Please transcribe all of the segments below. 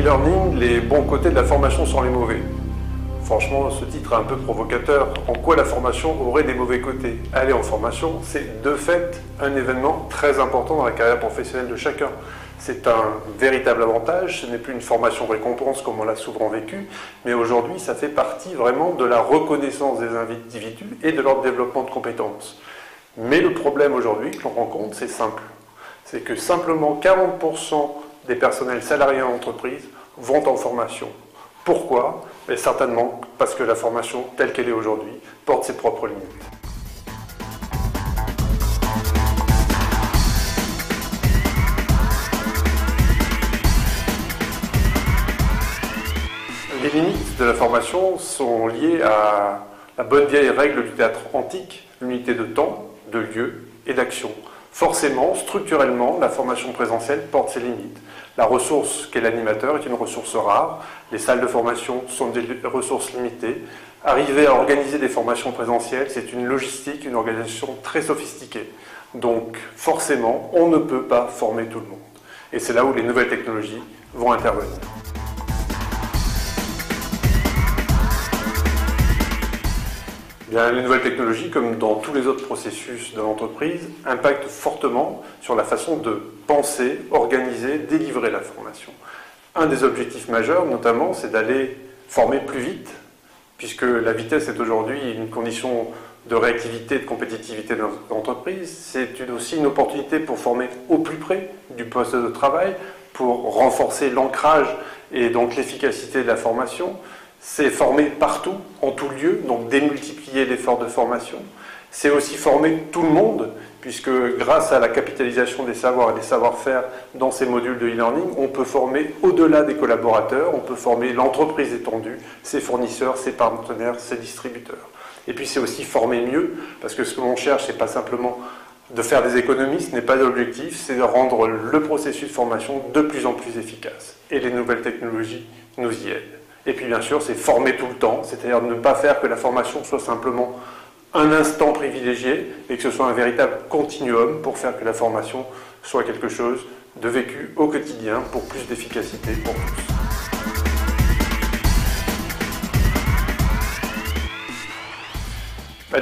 e-learning, les bons côtés de la formation sont les mauvais. Franchement, ce titre est un peu provocateur. En quoi la formation aurait des mauvais côtés? Aller en formation, c'est de fait un événement très important dans la carrière professionnelle de chacun. C'est un véritable avantage, ce n'est plus une formation récompense comme on l'a souvent vécu, mais aujourd'hui ça fait partie vraiment de la reconnaissance des individus et de leur développement de compétences. Mais le problème aujourd'hui que l'on rencontre, c'est simple. C'est que simplement 40% des personnels salariés en entreprise vont en formation. Pourquoi? Mais certainement parce que la formation telle qu'elle est aujourd'hui porte ses propres limites. Les limites de la formation sont liées à la bonne vieille règle du théâtre antique, l'unité de temps, de lieu et d'action. Forcément, structurellement, la formation présentielle porte ses limites. La ressource qu'est l'animateur est une ressource rare. Les salles de formation sont des ressources limitées. Arriver à organiser des formations présentielles, c'est une logistique, une organisation très sophistiquée. Donc, forcément, on ne peut pas former tout le monde. Et c'est là où les nouvelles technologies vont intervenir. Bien, les nouvelles technologies, comme dans tous les autres processus de l'entreprise, impactent fortement sur la façon de penser, organiser, délivrer la formation. Un des objectifs majeurs, notamment, c'est d'aller former plus vite, puisque la vitesse est aujourd'hui une condition de réactivité et de compétitivité de l'entreprise. C'est aussi une opportunité pour former au plus près du poste de travail, pour renforcer l'ancrage et donc l'efficacité de la formation. C'est former partout, en tout lieu, donc démultiplier l'effort de formation. C'est aussi former tout le monde, puisque grâce à la capitalisation des savoirs et des savoir-faire dans ces modules de e-learning, on peut former au-delà des collaborateurs, on peut former l'entreprise étendue, ses fournisseurs, ses partenaires, ses distributeurs. Et puis c'est aussi former mieux, parce que ce que l'on cherche, c'est pas simplement de faire des économies, ce n'est pas l'objectif, c'est de rendre le processus de formation de plus en plus efficace. Et les nouvelles technologies nous y aident. Et puis bien sûr, c'est former tout le temps, c'est-à-dire ne pas faire que la formation soit simplement un instant privilégié, mais que ce soit un véritable continuum pour faire que la formation soit quelque chose de vécu au quotidien pour plus d'efficacité pour tous.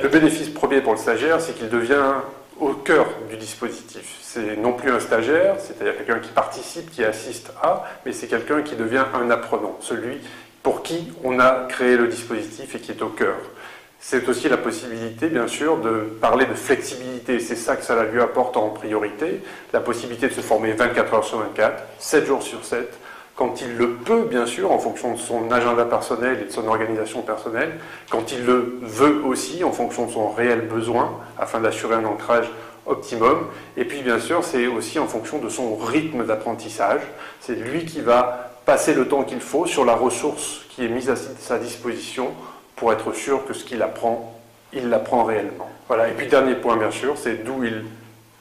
Le bénéfice premier pour le stagiaire, c'est qu'il devient au cœur du dispositif. C'est non plus un stagiaire, c'est-à-dire quelqu'un qui participe, qui assiste à, mais c'est quelqu'un qui devient un apprenant, celui pour qui on a créé le dispositif et qui est au cœur. C'est aussi la possibilité, bien sûr, de parler de flexibilité. C'est ça que ça lui apporte en priorité, la possibilité de se former 24 heures sur 24, 7 jours sur 7, quand il le peut, bien sûr, en fonction de son agenda personnel et de son organisation personnelle, quand il le veut aussi, en fonction de son réel besoin, afin d'assurer un ancrage optimum. Et puis, bien sûr, c'est aussi en fonction de son rythme d'apprentissage. C'est lui qui va passer le temps qu'il faut sur la ressource qui est mise à sa disposition pour être sûr que ce qu'il apprend, il l'apprend réellement. Voilà. Et puis, dernier point, bien sûr, c'est d'où il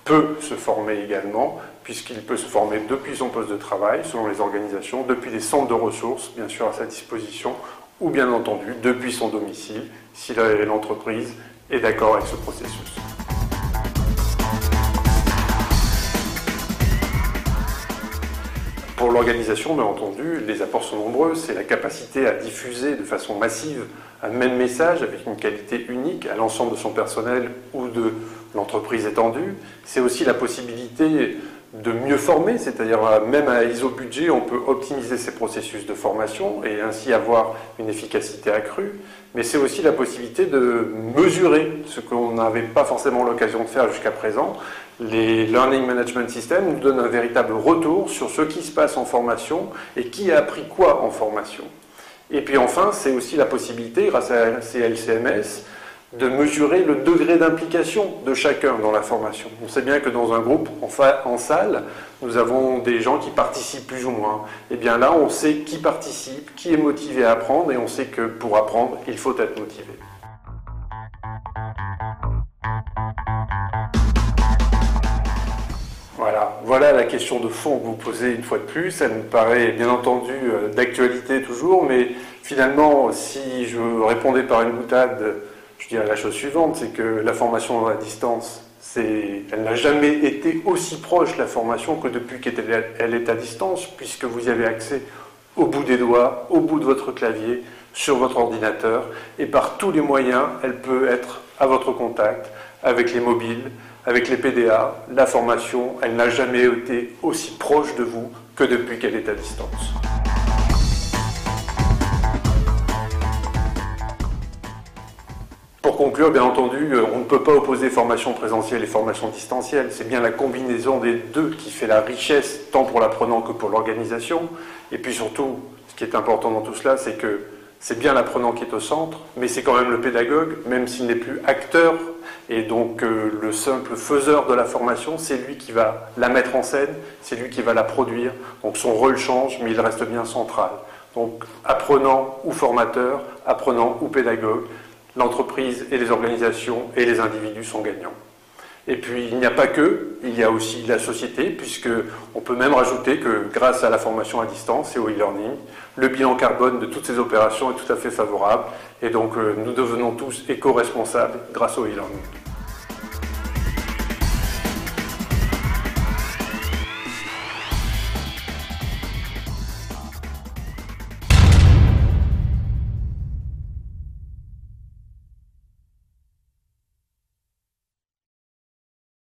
peut se former également, puisqu'il peut se former depuis son poste de travail, selon les organisations, depuis des centres de ressources, bien sûr, à sa disposition, ou bien entendu, depuis son domicile, si l'entreprise est d'accord avec ce processus. Pour l'organisation, bien entendu, les apports sont nombreux. C'est la capacité à diffuser de façon massive un même message avec une qualité unique à l'ensemble de son personnel ou de l'entreprise étendue. C'est aussi la possibilité de mieux former, c'est-à-dire même à ISO budget, on peut optimiser ses processus de formation et ainsi avoir une efficacité accrue. Mais c'est aussi la possibilité de mesurer ce qu'on n'avait pas forcément l'occasion de faire jusqu'à présent. Les Learning Management Systems nous donnent un véritable retour sur ce qui se passe en formation et qui a appris quoi en formation. Et puis enfin, c'est aussi la possibilité, grâce à ces LCMS, de mesurer le degré d'implication de chacun dans la formation. On sait bien que dans un groupe, en salle, nous avons des gens qui participent plus ou moins. Et bien là, on sait qui participe, qui est motivé à apprendre, et on sait que pour apprendre, il faut être motivé. Voilà la question de fond que vous posez une fois de plus. Elle me paraît bien entendu d'actualité toujours, mais finalement, si je répondais par une boutade, je dirais la chose suivante, c'est que la formation à distance, elle n'a jamais été aussi proche, la formation, que depuis qu'elle est à distance, puisque vous y avez accès au bout des doigts, au bout de votre clavier, sur votre ordinateur, et par tous les moyens, elle peut être à votre contact, avec les mobiles, avec les PDA. La formation, elle n'a jamais été aussi proche de vous que depuis qu'elle est à distance. Pour conclure, bien entendu, on ne peut pas opposer formation présentielle et formation distancielle. C'est bien la combinaison des deux qui fait la richesse, tant pour l'apprenant que pour l'organisation. Et puis surtout, ce qui est important dans tout cela, c'est que c'est bien l'apprenant qui est au centre, mais c'est quand même le pédagogue, même s'il n'est plus acteur, et donc le simple faiseur de la formation, c'est lui qui va la mettre en scène, c'est lui qui va la produire. Donc son rôle change, mais il reste bien central. Donc apprenant ou formateur, apprenant ou pédagogue, l'entreprise et les organisations et les individus sont gagnants. Et puis il n'y a pas que, il y a aussi la société, puisqu'on peut même rajouter que grâce à la formation à distance et au e-learning, le bilan carbone de toutes ces opérations est tout à fait favorable, et donc nous devenons tous éco-responsables grâce au e-learning.